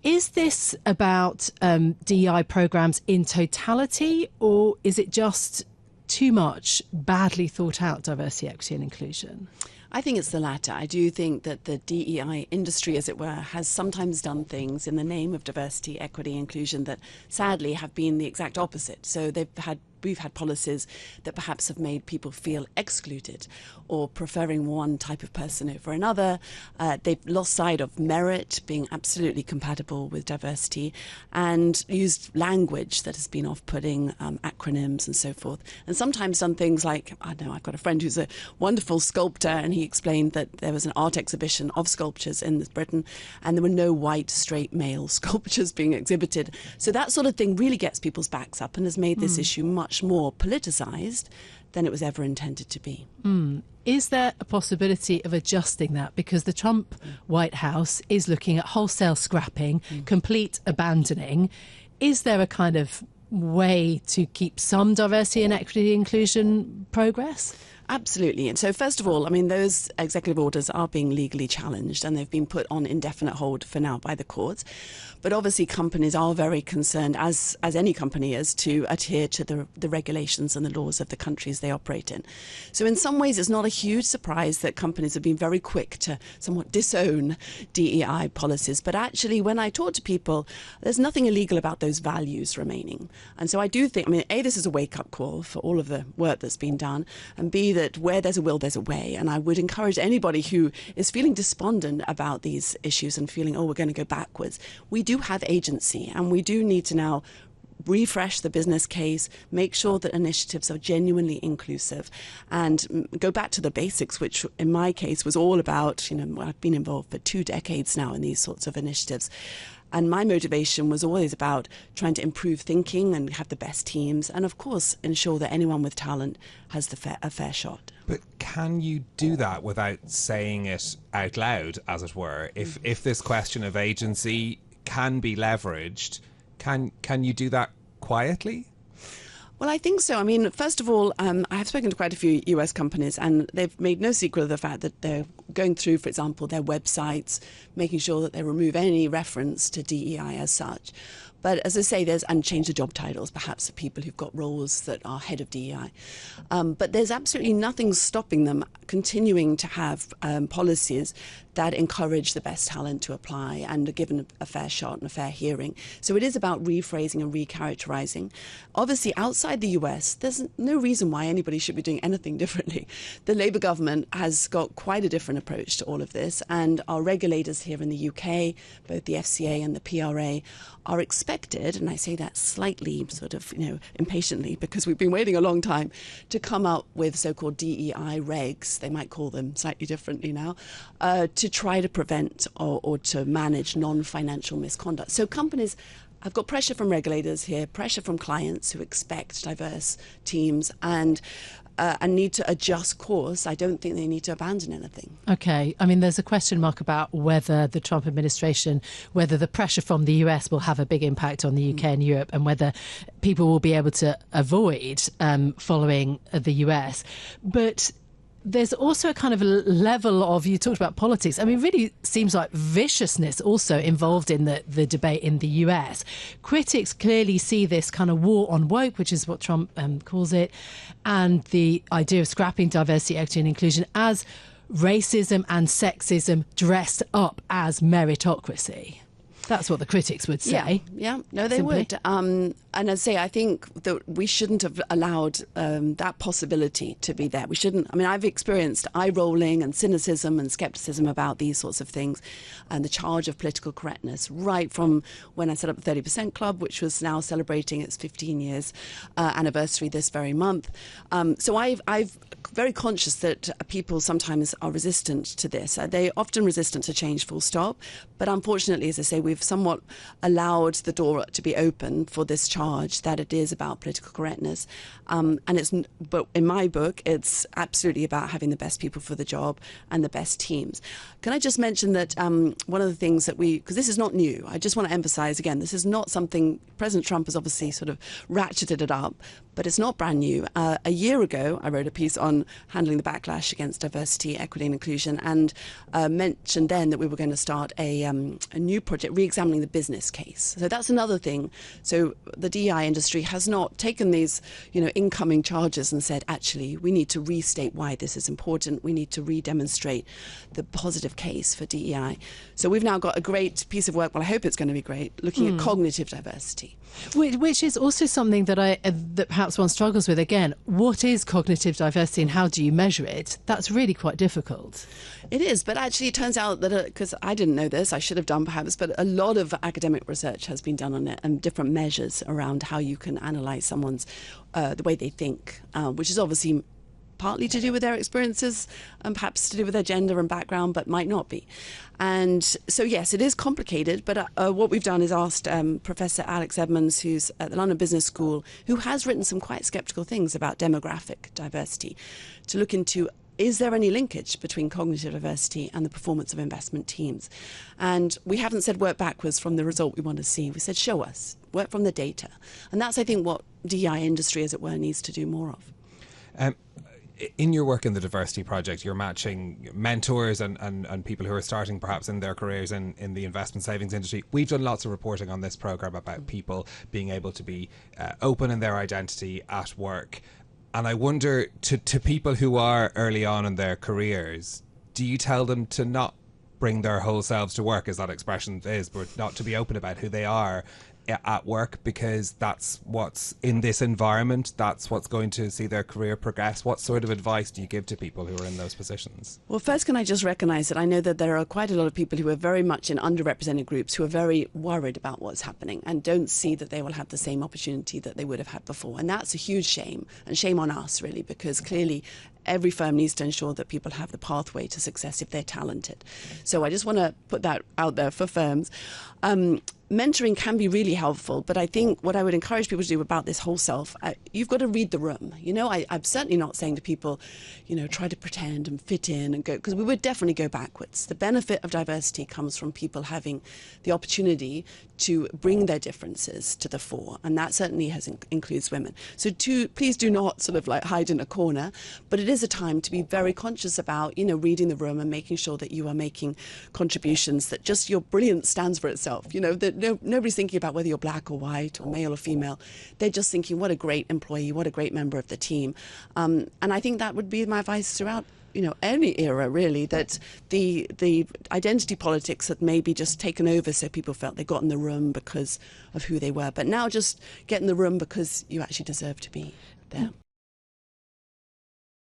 is this about DEI programs in totality, or is it just too much badly thought out diversity, equity and inclusion? I think it's the latter. I do think that the DEI industry, as it were, has sometimes done things in the name of diversity, equity, inclusion that sadly have been the exact opposite. So we've had policies that perhaps have made people feel excluded or preferring one type of person over another. They've lost sight of merit being absolutely compatible with diversity and used language that has been off-putting, acronyms and so forth. And sometimes done things like, I don't know, I've got a friend who's a wonderful sculptor, and he explained that there was an art exhibition of sculptures in Britain and there were no white, straight male sculptures being exhibited. So that sort of thing really gets people's backs up and has made this issue much more politicized than it was ever intended to be. Is there a possibility of adjusting that? Because the Trump White House is looking at wholesale scrapping, complete abandoning. Is there a kind of way to keep some diversity and equity inclusion progress? Absolutely. And so first of all, I mean, those executive orders are being legally challenged and they've been put on indefinite hold for now by the courts. But obviously companies are very concerned, as any company is, to adhere to the regulations and the laws of the countries they operate in. So in some ways, it's not a huge surprise that companies have been very quick to somewhat disown DEI policies. But actually, when I talk to people, there's nothing illegal about those values remaining. And so I do think, I mean, A, this is a wake-up call for all of the work that's been done, and B, that where there's a will, there's a way. And I would encourage anybody who is feeling despondent about these issues and feeling, oh, we're going to go backwards. We do have agency, and we do need to now refresh the business case, make sure that initiatives are genuinely inclusive, and go back to the basics, which in my case was all about, I've been involved for 2 decades now in these sorts of initiatives. And my motivation was always about trying to improve thinking and have the best teams and, of course, ensure that anyone with talent has a fair shot. But can you do that without saying it out loud, as it were? If this question of agency can be leveraged, can you do that quietly? Well, I think so. I mean, first of all, I have spoken to quite a few US companies, and they've made no secret of the fact that they're going through, for example, their websites, making sure that they remove any reference to DEI as such. But as I say, and change the job titles, perhaps, of people who've got roles that are head of DEI. But there's absolutely nothing stopping them continuing to have policies that encourage the best talent to apply and are given a fair shot and a fair hearing. So it is about rephrasing and recharacterizing. Obviously, outside the US, there's no reason why anybody should be doing anything differently. The Labour government has got quite a different approach to all of this, and our regulators here in the UK, both the FCA and the PRA, are expected, and I say that slightly sort of, impatiently, because we've been waiting a long time, to come up with so-called DEI regs, they might call them slightly differently now, to try to prevent or to manage non-financial misconduct. So companies have got pressure from regulators here, pressure from clients who expect diverse teams and need to adjust course. I don't think they need to abandon anything. OK. I mean, there's a question mark about whether the Trump administration, whether the pressure from the US will have a big impact on the UK and Europe, and whether people will be able to avoid following the US. But there's also a kind of a level of, you talked about politics, I mean, really seems like viciousness also involved in the debate in the US. Critics clearly see this kind of war on woke, which is what Trump calls it, and the idea of scrapping diversity, equity and inclusion as racism and sexism dressed up as meritocracy. That's what the critics would say. Yeah. No, they Simply. would. And I say, I think that we shouldn't have allowed that possibility to be there. We shouldn't. I mean, I've experienced eye rolling and cynicism and skepticism about these sorts of things and the charge of political correctness right from when I set up the 30% Club, which was now celebrating its 15 years anniversary this very month. So I've very conscious that people sometimes are resistant to this. They're often resistant to change, full stop. But unfortunately, as I say, we've somewhat allowed the door to be open for this charge that it is about political correctness. But in my book, it's absolutely about having the best people for the job and the best teams. Can I just mention that one of the things that because this is not new, I just want to emphasize again, this is not something, President Trump has obviously sort of ratcheted it up, but it's not brand new. A year ago, I wrote a piece on handling the backlash against diversity, equity and inclusion, and mentioned then that we were going to start a new project, re-examining the business case. So that's another thing. So the DEI industry has not taken these, incoming charges and said, actually, we need to restate why this is important. We need to re-demonstrate the positive case for DEI. So we've now got a great piece of work, well, I hope it's going to be great, looking at cognitive diversity. Which is also something that that perhaps one struggles with. Again, what is cognitive diversity and how do you measure it? That's really quite difficult. It is, but actually it turns out that, because I didn't know this, I should have done perhaps, but a lot of academic research has been done on it and different measures around how you can analyse someone's, the way they think, which is obviously partly to do with their experiences and perhaps to do with their gender and background, but might not be. And so, yes, it is complicated, but what we've done is asked Professor Alex Edmonds, who's at the London Business School, who has written some quite sceptical things about demographic diversity, to look into, is there any linkage between cognitive diversity and the performance of investment teams? And we haven't said work backwards from the result we want to see. We said show us, work from the data. And that's, I think, what DEI industry, as it were, needs to do more of. In your work in the Diversity Project, you're matching mentors and people who are starting perhaps in their careers in the investment savings industry. We've done lots of reporting on this programme about people being able to be open in their identity at work. And I wonder, to people who are early on in their careers, do you tell them to not bring their whole selves to work, as that expression is, but not to be open about who they are at work, because that's what's in this environment, that's what's going to see their career progress? What sort of advice do you give to people who are in those positions? Well, first, can I just recognise that I know that there are quite a lot of people who are very much in underrepresented groups who are very worried about what's happening and don't see that they will have the same opportunity that they would have had before. And that's a huge shame, and shame on us, really, because clearly every firm needs to ensure that people have the pathway to success if they're talented. So I just want to put that out there for firms. Mentoring can be really helpful, but I think what I would encourage people to do about this whole self, you've got to read the room. I'm certainly not saying to people, try to pretend and fit in and go, because we would definitely go backwards. The benefit of diversity comes from people having the opportunity to bring their differences to the fore, and that certainly includes women. So please do not sort of like hide in a corner, but it is a time to be very conscious about, reading the room and making sure that you are making contributions, that just your brilliance stands for itself, that nobody's thinking about whether you're black or white or male or female. They're just thinking, what a great employee, what a great member of the team. And I think that would be my advice throughout any era, really, that the identity politics had maybe just taken over, so people felt they got in the room because of who they were. But now just get in the room because you actually deserve to be there.